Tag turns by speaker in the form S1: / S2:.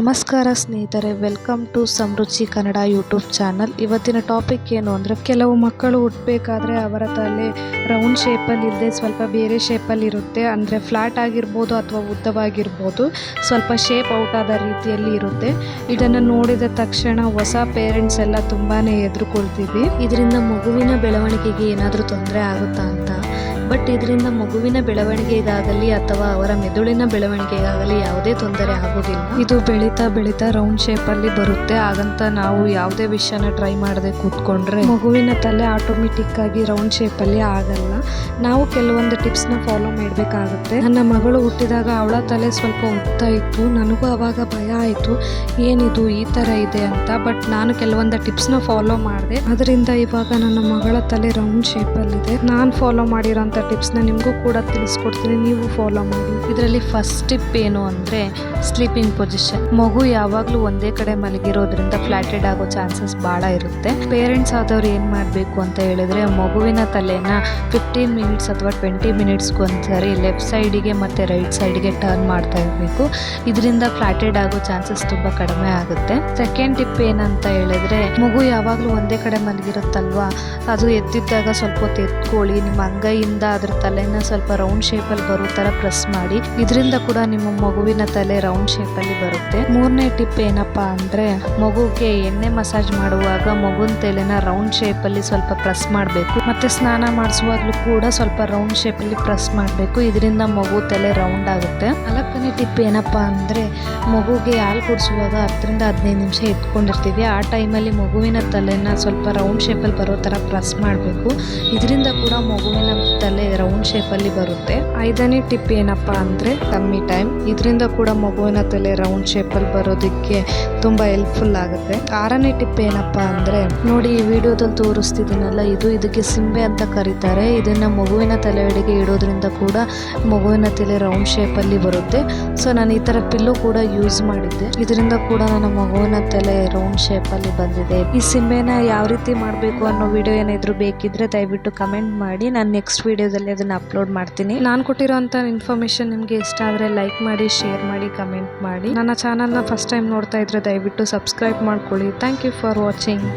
S1: ನಮಸ್ಕಾರ ಸ್ನೇಹಿತರೆ, welcome to ಸಮೃಚಿ ಕನ್ನಡ ಯೂಟ್ಯೂಬ್ ಚಾನಲ್. ಇವತ್ತಿನ ಟಾಪಿಕ್ ಏನು ಅಂದರೆ, ಕೆಲವು ಮಕ್ಕಳು ಹುಟ್ಟಬೇಕಾದ್ರೆ ಅವರ ತಲೆ ರೌಂಡ್ ಶೇಪಲ್ಲಿ ಇಲ್ಲದೆ ಸ್ವಲ್ಪ ಬೇರೆ ಶೇಪಲ್ಲಿ ಇರುತ್ತೆ. ಅಂದರೆ ಫ್ಲ್ಯಾಟ್ ಆಗಿರ್ಬೋದು ಅಥವಾ ಉದ್ದವಾಗಿರ್ಬೋದು, ಸ್ವಲ್ಪ ಶೇಪ್ ಔಟ್ ಆದ ರೀತಿಯಲ್ಲಿ ಇರುತ್ತೆ. ಇದನ್ನು ನೋಡಿದ ತಕ್ಷಣ ಹೊಸ ಪೇರೆಂಟ್ಸ್ ಎಲ್ಲ ತುಂಬಾ ಎದುರುಕೊಳ್ತೀವಿ. ಇದರಿಂದ ಮಗುವಿನ ಬೆಳವಣಿಗೆಗೆ ಏನಾದರೂ ತೊಂದರೆ ಆಗುತ್ತಾ ಅಂತ. ಬಟ್ ಇದರಿಂದ ಮಗುವಿನ ಬೆಳವಣಿಗೆಗಾಗಲಿ ಅಥವಾ ಅವರ ಮೆದುಳಿನ ಬೆಳವಣಿಗೆಗಾಗಲಿ ಯಾವುದೇ ತೊಂದರೆ ಆಗೋದಿಲ್ಲ. ಇದು ಬೆಳೀತಾ ರೌಂಡ್ ಶೇಪಲ್ಲಿ ಬರುತ್ತೆ. ಹಾಗಂತ ನಾವು ಯಾವುದೇ ವಿಷಯನ ಟ್ರೈ ಮಾಡದೆ ಕೂತ್ಕೊಂಡ್ರೆ ಮಗುವಿನ ತಲೆ ಆಟೋಮೆಟಿಕ್ ಆಗಿ ರೌಂಡ್ ಶೇಪಲ್ಲಿ ಆಗಲ್ಲ. ನಾವು ಕೆಲವೊಂದು ಟಿಪ್ಸ್ನ ಫಾಲೋ ಮಾಡಬೇಕಾಗುತ್ತೆ. ನನ್ನ ಮಗಳು ಹುಟ್ಟಿದಾಗ ಅವಳ ತಲೆ ಸ್ವಲ್ಪ ಉದ್ದ ಇತ್ತು. ನನಗೂ ಅವಾಗ ಭಯ ಆಯಿತು, ಏನಿದು ಈ ಥರ ಇದೆ ಅಂತ. ಬಟ್ ನಾನು ಕೆಲವೊಂದು ಟಿಪ್ಸ್ನ ಫಾಲೋ ಮಾಡಿದೆ. ಅದರಿಂದ ಇವಾಗ ನನ್ನ ಮಗಳ ತಲೆ ರೌಂಡ್ ಶೇಪಲ್ಲಿದೆ. ನಾನು ಫಾಲೋ ಮಾಡಿರೋಂಥ ಟಿಪ್ಸ್ನ ನಿಮಗೂ ಕೂಡ ತಿಳಿಸ್ಕೊಡ್ತೀನಿ, ನೀವು ಫಾಲೋ ಮಾಡಿ. ಇದರಲ್ಲಿ ಫಸ್ಟ್ ಟಿಪ್ ಏನು ಅಂದರೆ, ಸ್ಲೀಪಿಂಗ್ ಪೊಸಿಷನ್. ಮಗು ಯಾವಾಗಲೂ ಒಂದೇ ಕಡೆ ಮಲಗಿರೋದ್ರಿಂದ ಫ್ಲಾಟೆಡ್ ಆಗೋ ಚಾನ್ಸಸ್ ಭಾಳ ಇರುತ್ತೆ. ಪೇರೆಂಟ್ಸ್ ಆದವ್ರು ಏನು ಮಾಡಬೇಕು ಅಂತ ಹೇಳಿದ್ರೆ, ಮಗುವಿನ ತಲೆನ 15 ಮಿನಿಟ್ಸ್ ಅಥವಾ 20 ಮಿನಿಟ್ಸ್ಗೆ ಒಂದ್ಸರಿ ಲೆಫ್ಟ್ ಸೈಡಿಗೆ ಮತ್ತು ರೈಟ್ ಸೈಡಿಗೆ ಟರ್ನ್ ಮಾಡ್ತಾ ಇರಬೇಕು. ಇದರಿಂದ ಫ್ಲಾಟೆಡ್ ಆಗೋ ಚಾನ್ಸಸ್ ತುಂಬ ಕಡಿಮೆ ಆಗುತ್ತೆ. ಸೆಕೆಂಡ್ ಟಿಪ್ ಏನಂತ ಹೇಳಿದ್ರೆ, ಮಗು ಯಾವಾಗಲೂ ಒಂದೇ ಕಡೆ ಮಲಗಿರುತ್ತಲ್ವಾ, ಅದು ಎತ್ತಿದ್ದಾಗ ಸ್ವಲ್ಪ ಹೊತ್ತು ಎತ್ಕೊಳ್ಳಿ. ನಿಮ್ಮ ಅಂಗೈಯಿಂದ ಅದ್ರ ತಲೆನ ಸ್ವಲ್ಪ ರೌಂಡ್ ಶೇಪಲ್ಲಿ ಬರೋ ಥರ ಪ್ರೆಸ್ ಮಾಡಿ. ಇದರಿಂದ ಕೂಡ ನಿಮ್ಮ ಮಗುವಿನ ತಲೆ ರೌಂಡ್ ಶೇಪಲ್ಲಿ ಬರುತ್ತೆ. ಮೂರನೇ ಟಿಪ್ ಏನಪ್ಪಾ ಅಂದರೆ, ಮಗುಗೆ ಎಣ್ಣೆ ಮಸಾಜ್ ಮಾಡುವಾಗ ಮಗುವಿನ ತಲೆನ ರೌಂಡ್ ಶೇಪಲ್ಲಿ ಸ್ವಲ್ಪ ಪ್ರೆಸ್ ಮಾಡಬೇಕು. ಮತ್ತು ಸ್ನಾನ ಮಾಡಿಸುವಾಗಲೂ ಕೂಡ ಸ್ವಲ್ಪ ರೌಂಡ್ ಶೇಪಲ್ಲಿ ಪ್ರೆಸ್ ಮಾಡಬೇಕು. ಇದರಿಂದ ಮಗು ತಲೆ ರೌಂಡ್ ಆಗುತ್ತೆ. ನಾಲ್ಕನೇ ಟಿಪ್ ಏನಪ್ಪಾ ಅಂದರೆ, ಮಗುಗೆ ಹಾಲು ಕುಡಿಸುವಾಗ 10ರಿಂದ 15 ನಿಮಿಷ ಎತ್ಕೊಂಡಿರ್ತೀವಿ. ಆ ಟೈಮಲ್ಲಿ ಮಗುವಿನ ತಲೆನ ಸ್ವಲ್ಪ ರೌಂಡ್ ಶೇಪಲ್ಲಿ ಬರೋ ಥರ ಪ್ರೆಸ್ ಮಾಡಬೇಕು. ಇದರಿಂದ ಕೂಡ ಮಗುವಿನ ತಲೆ ರೌಂಡ್ ಶೇಪಲ್ಲಿ ಬರುತ್ತೆ. ಐದನೇ ಟಿಪ್ ಏನಪ್ಪಾ ಅಂದರೆ, ಕಮ್ಮಿ ಟೈಮ್. ಇದರಿಂದ ಕೂಡ ಮಗುವಿನ ತಲೆ ರೌಂಡ್ ಶೇಪಲ್ಲಿ ಬರೋದಕ್ಕೆ ತುಂಬ ಹೆಲ್ಪ್ಫುಲ್ ಆಗುತ್ತೆ. ಆರನೇ ಟಿಪ್ ಏನಪ್ಪಾ ಅಂದರೆ, ನೋಡಿ ಈ ವಿಡಿಯೋದಲ್ಲಿ ತೋರಿಸ್ತಿದ್ದೀನಲ್ಲ, ಇದಕ್ಕೆ ಸಿಂಬೆ ಅಂತ ಕರೀತಾರೆ. ಇದನ್ನು ಮಗುವಿನ ತಲೆಯಡೆಗೆ ಇಡೋದ್ರಿಂದ ಕೂಡ ಮಗುವಿನ ತಲೆ ರೌಂಡ್ ಶೇಪಲ್ಲಿ ಬರುತ್ತೆ. ಸೊ ನಾನು ಈ ಥರ ಪಿಲ್ಲು ಕೂಡ ಯೂಸ್ ಮಾಡಿದ್ದೆ. ಇದರಿಂದ ಕೂಡ ನನ್ನ ಮಗುವಿನ ತಲೆ ರೌಂಡ್ ಶೇಪಲ್ಲಿ ಬಂದಿದೆ. ಈ ಸಿಂಬೆನ ಯಾವ ರೀತಿ ಮಾಡಬೇಕು ಅನ್ನೋ ವಿಡಿಯೋ ಏನಾದರೂ ಬೇಕಿದ್ರೆ ದಯವಿಟ್ಟು ಕಮೆಂಟ್ ಮಾಡಿ. ನಾನು ನೆಕ್ಸ್ಟ್ ವಿಡಿಯೋದಲ್ಲಿ ಅದನ್ನು ಅಪ್ಲೋಡ್ ಮಾಡ್ತೀನಿ. ನಾನು ಕೊಟ್ಟಿರೋಂಥ ಇನ್ಫಾರ್ಮೇಷನ್ ನಿಮಗೆ ಇಷ್ಟ ಆದರೆ ಲೈಕ್ ಮಾಡಿ, ಶೇರ್ ಮಾಡಿ, ಕಮೆಂಟ್ ಮಾಡಿ. ನನ್ನ ಚಾನಲ್ನ ಫಸ್ಟ್ ಟೈಮ್ ನೋಡ್ತಾ ಇದ್ರೆ ದಯವಿಟ್ಟು ಸಬ್ಸ್ಕ್ರೈಬ್ ಮಾಡ್ಕೊಳ್ಳಿ. Thank you for watching.